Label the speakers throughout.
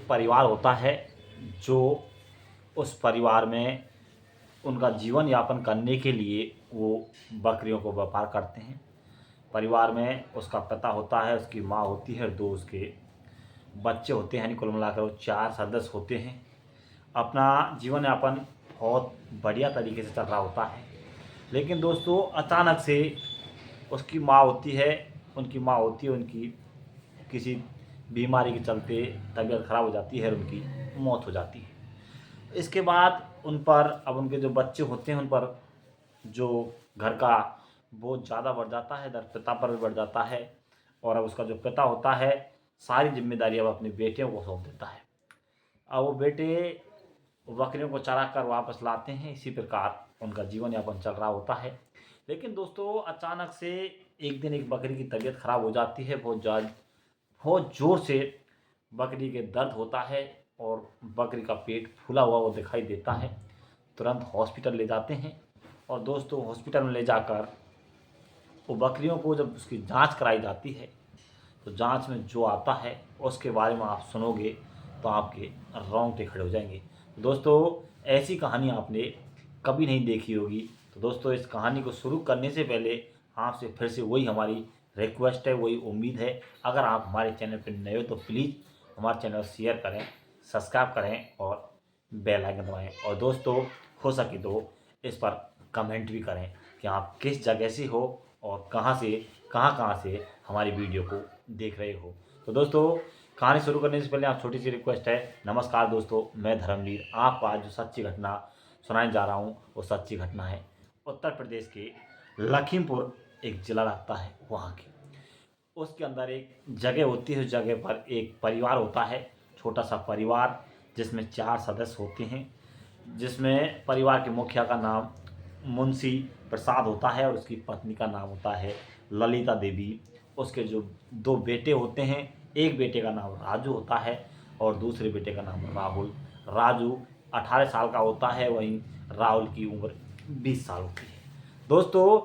Speaker 1: परिवार होता है जो उस परिवार में उनका जीवन यापन करने के लिए वो बकरियों को व्यापार करते हैं। परिवार में उसका पिता होता है, उसकी माँ होती है और 2 उसके बच्चे होते हैं, यानी कुल मिलाकर वो 4 सदस्य होते हैं। अपना जीवन यापन बहुत बढ़िया तरीके से चल रहा होता है। लेकिन दोस्तों अचानक से उसकी माँ होती है उनकी माँ होती है उनकी किसी बीमारी के चलते तबीयत ख़राब हो जाती है और उनकी मौत हो जाती है। इसके बाद उन पर अब उनके जो बच्चे होते हैं उन पर जो घर का बोझ ज़्यादा बढ़ जाता है, दर पिता पर भी बढ़ जाता है। और अब उसका जो पिता होता है सारी जिम्मेदारी अब अपने बेटियों को सौंप देता है। अब वो बेटे बकरियों को चरा कर वापस लाते हैं। इसी प्रकार उनका जीवन यापन चल रहा होता है। लेकिन दोस्तों अचानक से एक दिन एक बकरी की तबीयत खराब हो जाती है, बहुत ज़ोर से बकरी के दर्द होता है और बकरी का पेट फूला हुआ वो दिखाई देता है। तुरंत हॉस्पिटल ले जाते हैं और दोस्तों हॉस्पिटल में ले जाकर वो बकरियों को जब उसकी जांच कराई जाती है तो जांच में जो आता है उसके बारे में आप सुनोगे तो आपके रोंगटे खड़े हो जाएंगे। दोस्तों ऐसी कहानी आपने कभी नहीं देखी होगी। तो दोस्तों इस कहानी को शुरू करने से पहले आपसे फिर से वही हमारी रिक्वेस्ट है, वही उम्मीद है, अगर आप हमारे चैनल पर नए हो तो प्लीज़ हमारे चैनल को शेयर करें, सब्सक्राइब करें और बेल आइकन दबाएँ। और दोस्तों हो सके तो इस पर कमेंट भी करें कि आप किस जगह से हो और कहाँ से हमारी वीडियो को देख रहे हो। तो दोस्तों कहानी शुरू करने से पहले आप छोटी सी रिक्वेस्ट है। नमस्कार दोस्तों, मैं धर्मवीर आपको आज जो सच्ची घटना सुनाने जा रहा हूँ वो सच्ची घटना है उत्तर प्रदेश के लखीमपुर, एक जिला लगता है वहाँ की। उसके अंदर एक जगह होती है, उस जगह पर एक परिवार होता है, छोटा सा परिवार जिसमें 4 सदस्य होते हैं। जिसमें परिवार के मुखिया का नाम मुंशी प्रसाद होता है और उसकी पत्नी का नाम होता है ललिता देवी। उसके जो 2 बेटे होते हैं, एक बेटे का नाम राजू होता है और दूसरे बेटे का नाम राहुल। राजू 18 साल का होता है, वहीं राहुल की उम्र 20 साल होती है। दोस्तों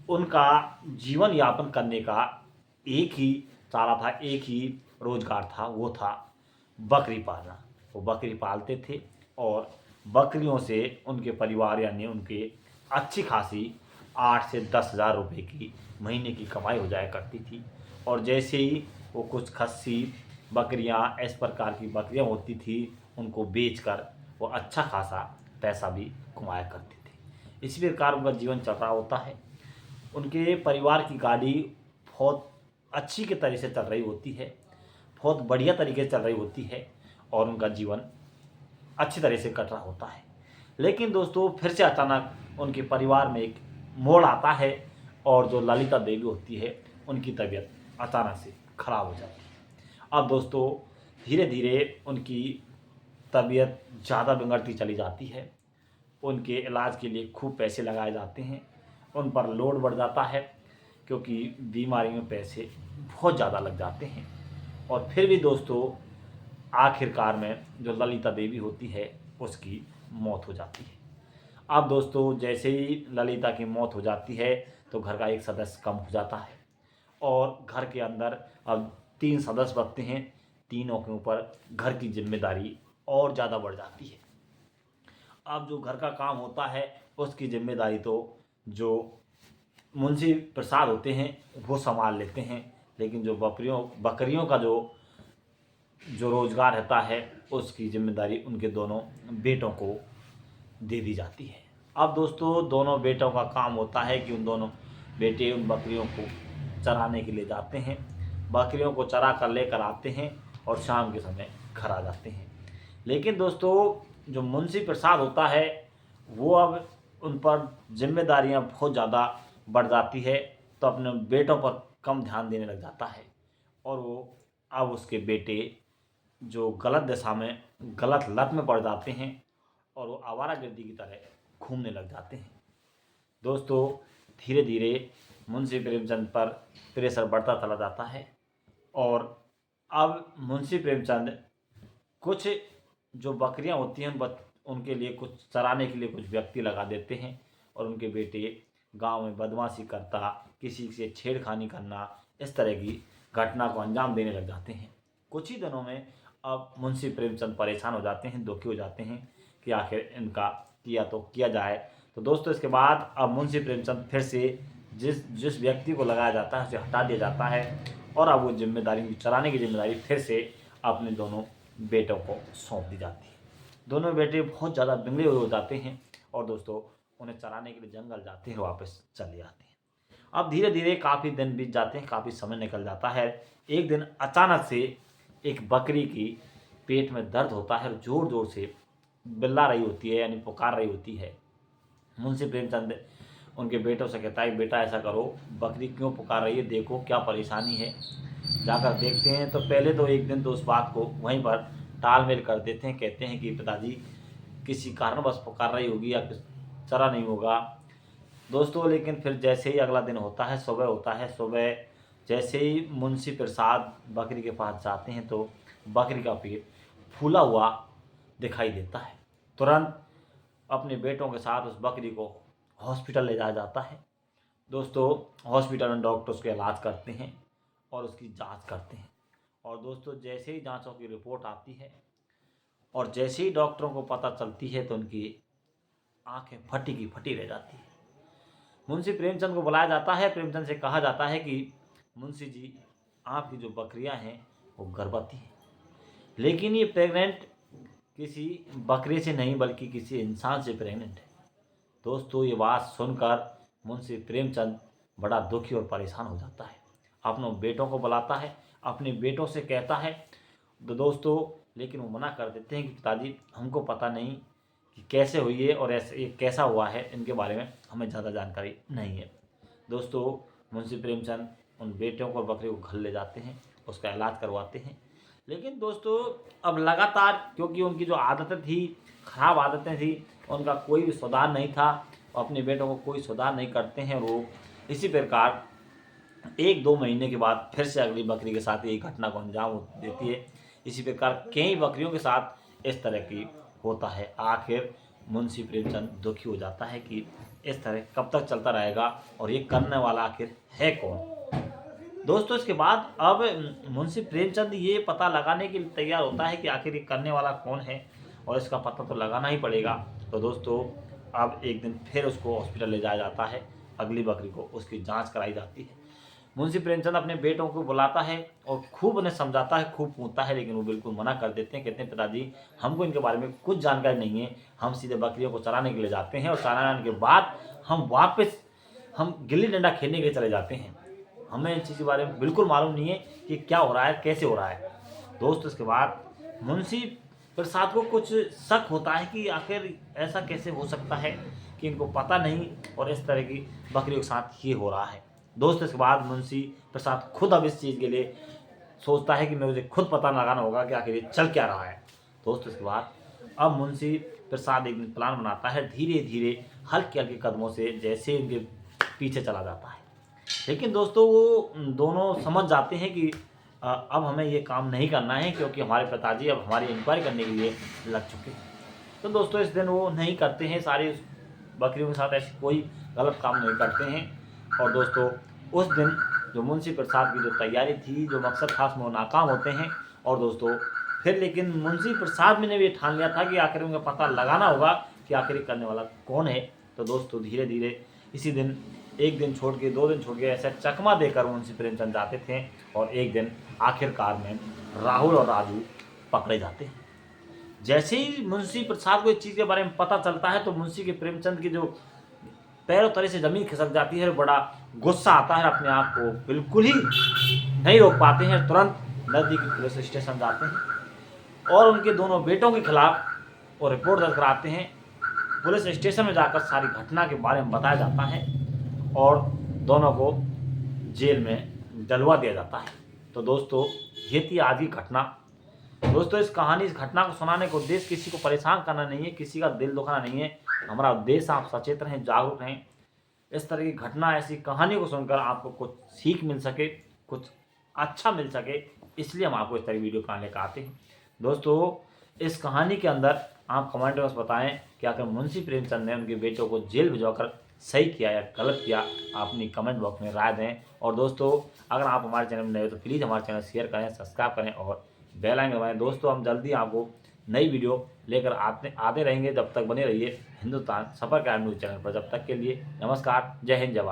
Speaker 1: उनका जीवन यापन करने का एक ही चारा था, एक ही रोजगार था, वो था बकरी पालना। वो बकरी पालते थे और बकरियों से उनके परिवार यानी उनके अच्छी खासी 8 से 10 हज़ार रुपये की महीने की कमाई हो जाया करती थी। और जैसे ही वो कुछ खस्सी बकरियां इस प्रकार की बकरियां होती थी उनको बेचकर वो अच्छा खासा पैसा भी कमाया करते थे। इसी प्रकार उनका जीवन चल रहा होता है। उनके परिवार की गाड़ी बहुत अच्छी के तरह से चल रही होती है, बहुत बढ़िया तरीके से चल रही होती है और उनका जीवन अच्छी तरह से कट रहा होता है। लेकिन दोस्तों फिर से अचानक उनके परिवार में एक मोड़ आता है और जो ललिता देवी होती है उनकी तबीयत अचानक से खराब हो जाती है। अब दोस्तों धीरे धीरे उनकी तबीयत ज़्यादा बिगड़ती चली जाती है। उनके इलाज के लिए खूब पैसे लगाए जाते हैं, उन पर लोड बढ़ जाता है क्योंकि बीमारी में पैसे बहुत ज़्यादा लग जाते हैं। और फिर भी दोस्तों आखिरकार में जो ललिता देवी होती है उसकी मौत हो जाती है। अब दोस्तों जैसे ही ललिता की मौत हो जाती है तो घर का एक सदस्य कम हो जाता है और घर के अंदर अब 3 सदस्य बचते हैं। तीनों के ऊपर घर की जिम्मेदारी और ज़्यादा बढ़ जाती है। अब जो घर का काम होता है उसकी जिम्मेदारी तो जो मुंशी प्रसाद होते हैं वो संभाल लेते हैं। लेकिन जो बकरियों का जो जो रोजगार रहता है उसकी जिम्मेदारी उनके दोनों बेटों को दे दी जाती है। अब दोस्तों दोनों बेटों का काम होता है कि उन दोनों बेटे उन बकरियों को चराने के लिए जाते हैं, बकरियों को चरा कर लेकर आते हैं और शाम के समय घर आ जाते हैं। लेकिन दोस्तों जो मुंशी प्रसाद होता है वो अब उन पर जिम्मेदारियां बहुत ज़्यादा बढ़ जाती है तो अपने बेटों पर कम ध्यान देने लग जाता है और वो अब उसके बेटे जो गलत दिशा में गलत लत में पड़ जाते हैं और वो आवारागर्दी की तरह घूमने लग जाते हैं। दोस्तों धीरे धीरे मुंशी प्रेमचंद पर प्रेशर बढ़ता चला जाता है और अब मुंशी प्रेमचंद कुछ जो बकरियां होती हैं उनके लिए कुछ चराने के लिए कुछ व्यक्ति लगा देते हैं और उनके बेटे गांव में बदमाशी करता, किसी से छेड़खानी करना, इस तरह की घटना को अंजाम देने लग जाते हैं। कुछ ही दिनों में अब मुंशी प्रेमचंद परेशान हो जाते हैं, दुखी हो जाते हैं कि आखिर इनका किया तो किया जाए। तो दोस्तों इसके बाद अब मुंशी प्रेमचंद फिर से जिस जिस व्यक्ति को लगाया जाता है उसे हटा दिया जाता है और अब वो जिम्मेदारी चलाने की जिम्मेदारी फिर से अपने दोनों बेटों को सौंप दी जाती है। दोनों बेटे बहुत ज़्यादा बिगड़े हुए हो जाते हैं और दोस्तों उन्हें चलाने के लिए जंगल जाते हैं, वापस चले आते हैं। अब धीरे धीरे काफ़ी दिन बीत जाते हैं, काफ़ी समय निकल जाता है। एक दिन अचानक से एक बकरी की पेट में दर्द होता है और ज़ोर ज़ोर से बिल्ला रही होती है, यानी पुकार रही होती है। मुंशी प्रेमचंद उनके बेटों से कहता है, बेटा ऐसा करो, बकरी क्यों पुकार रही है, देखो क्या परेशानी है। जाकर देखते हैं तो पहले तो एक दिन तो उस बात को वहीं पर टालमेल कर देते हैं, कहते हैं कि पिताजी किसी कारणवश पुकार रही होगी या कुछ चरा नहीं होगा दोस्तों। लेकिन फिर जैसे ही अगला दिन होता है, सुबह होता है, सुबह जैसे ही मुंशी प्रसाद बकरी के पास जाते हैं तो बकरी का पेट फूला हुआ दिखाई देता है। तुरंत अपने बेटों के साथ उस बकरी को हॉस्पिटल ले जाया जाता है। दोस्तों हॉस्पिटल में डॉक्टर उसका इलाज करते हैं और उसकी जांच करते हैं और दोस्तों जैसे ही जांचों की रिपोर्ट आती है और जैसे ही डॉक्टरों को पता चलती है तो उनकी आंखें फटी की फटी रह जाती है। मुंशी प्रेमचंद को बुलाया जाता है। प्रेमचंद से कहा जाता है कि मुंशी जी, आपकी जो बकरियां हैं वो गर्भवती हैं, लेकिन ये प्रेग्नेंट किसी बकरे से नहीं बल्कि किसी इंसान से प्रेग्नेंट है। दोस्तों ये बात सुनकर मुंशी प्रेमचंद बड़ा दुखी और परेशान हो जाता है। अपने बेटों को बुलाता है, अपने बेटों से कहता है तो दोस्तों, लेकिन वो मना कर देते हैं कि पिताजी हमको पता नहीं कि कैसे हुई है और ऐसे ये कैसा हुआ है, इनके बारे में हमें ज़्यादा जानकारी नहीं है। दोस्तों मुंशी प्रेमचंद उन बेटियों को और बकरी को घर ले जाते हैं, उसका इलाज करवाते हैं। लेकिन दोस्तों अब लगातार क्योंकि उनकी जो आदतें थी, खराब आदतें थी, उनका कोई भी सुधार नहीं था, अपने बेटों को कोई सुधार नहीं करते हैं वो। इसी प्रकार 1-2 महीने के बाद फिर से अगली बकरी के साथ यही घटना को अंजाम देती है। इसी प्रकार कई बकरियों के साथ इस तरह की होता है। आखिर मुंशी प्रेमचंद दुखी हो जाता है कि इस तरह कब तक चलता रहेगा और ये करने वाला आखिर है कौन। दोस्तों इसके बाद अब मुंशी प्रेमचंद ये पता लगाने के लिए तैयार होता है कि आखिर ये करने वाला कौन है और इसका पता तो लगाना ही पड़ेगा। तो दोस्तों अब एक दिन फिर उसको हॉस्पिटल ले जाया जाता है, अगली बकरी को उसकी जांच कराई जाती है। मुंशी प्रेमचंद अपने बेटों को बुलाता है और खूब उन्हें समझाता है, खूब पूछता है, लेकिन वो बिल्कुल मना कर देते हैं। कहते हैं पिताजी हमको इनके बारे में कुछ जानकारी नहीं है, हम सीधे बकरियों को चराने के लिए जाते हैं और चराने के बाद हम गिल्ली डंडा खेलने के लिए चले जाते हैं। हमें इन चीज़ के बारे में बिल्कुल मालूम नहीं है कि क्या हो रहा है, कैसे हो रहा है। दोस्त इसके बाद मुंशी प्रसाद को कुछ शक होता है कि आखिर ऐसा कैसे हो सकता है कि इनको पता नहीं और इस तरह की बकरियों के साथ ये हो रहा है। दोस्त इसके बाद मुंशी प्रसाद खुद अब इस चीज़ के लिए सोचता है कि मुझे खुद पता लगाना होगा कि आखिर ये चल क्या रहा है। दोस्त इसके बाद अब मुंशी प्रसाद एक दिन प्लान बनाता है, धीरे धीरे हल्के हल्के कदमों से जैसे इनके पीछे चला जाता है। लेकिन दोस्तों वो दोनों समझ जाते हैं कि अब हमें ये काम नहीं करना है क्योंकि हमारे पिताजी अब हमारी इंक्वायरी करने के लिए लग चुके हैं। तो दोस्तों इस दिन वो नहीं करते हैं, सारी बकरियों के साथ ऐसी कोई गलत काम नहीं करते हैं। और दोस्तों उस दिन जो मुंशी प्रसाद की जो तैयारी थी, जो मकसद था, उसमें वो नाकाम होते हैं। और दोस्तों फिर लेकिन मुंशी प्रसाद ने भी ये ठान लिया था कि आखिर उनका पता लगाना होगा कि आखिर करने वाला कौन है। तो दोस्तों धीरे धीरे इसी दिन एक दिन छोड़ के 2 दिन छोड़ के ऐसा चकमा देकर मुंशी प्रेमचंद जाते थे और एक दिन आखिरकार में राहुल और राजू पकड़े जाते हैं। जैसे ही मुंशी प्रसाद को इस चीज़ के बारे में पता चलता है तो मुंशी के प्रेमचंद की जो पैरों तले से ज़मीन खिसक जाती है, बड़ा गुस्सा आता है, अपने आप को बिल्कुल ही नहीं रोक पाते हैं। तुरंत नज़दीकी पुलिस स्टेशन जाते हैं और उनके दोनों बेटों के खिलाफ वो रिपोर्ट दर्ज कराते हैं। पुलिस स्टेशन में जाकर सारी घटना के बारे में बताया जाता है और दोनों को जेल में डलवा दिया जाता है। तो दोस्तों ये थी आज की घटना। दोस्तों इस घटना को सुनाने का उद्देश्य किसी को परेशान करना नहीं है, किसी का दिल दुखाना नहीं है। हमारा उद्देश्य आप सचेत रहें, जागरूक रहें। इस तरह की घटना, ऐसी कहानी को सुनकर आपको कुछ सीख मिल सके, कुछ अच्छा मिल सके, इसलिए हम आपको इस तरह की वीडियो बनाने लेकर आते हैं। दोस्तों इस कहानी के अंदर आप कमेंट में बताएं कि आखिर मुंशी प्रेमचंद ने उनके बेटों को जेल भिजवाकर सही किया या गलत किया। आप अपनी कमेंट बॉक्स में राय दें। और दोस्तों अगर आप हमारे चैनल में नए हो तो प्लीज़ हमारे चैनल शेयर करें, सब्सक्राइब करें और बेल आइकन दबाएं। दोस्तों हम जल्दी आपको नई वीडियो लेकर आते रहेंगे। जब तक बने रहिए हिंदुस्तान सफ़र का न्यूज़ चैनल पर। जब तक के लिए नमस्कार, जय हिंद, जय भारत।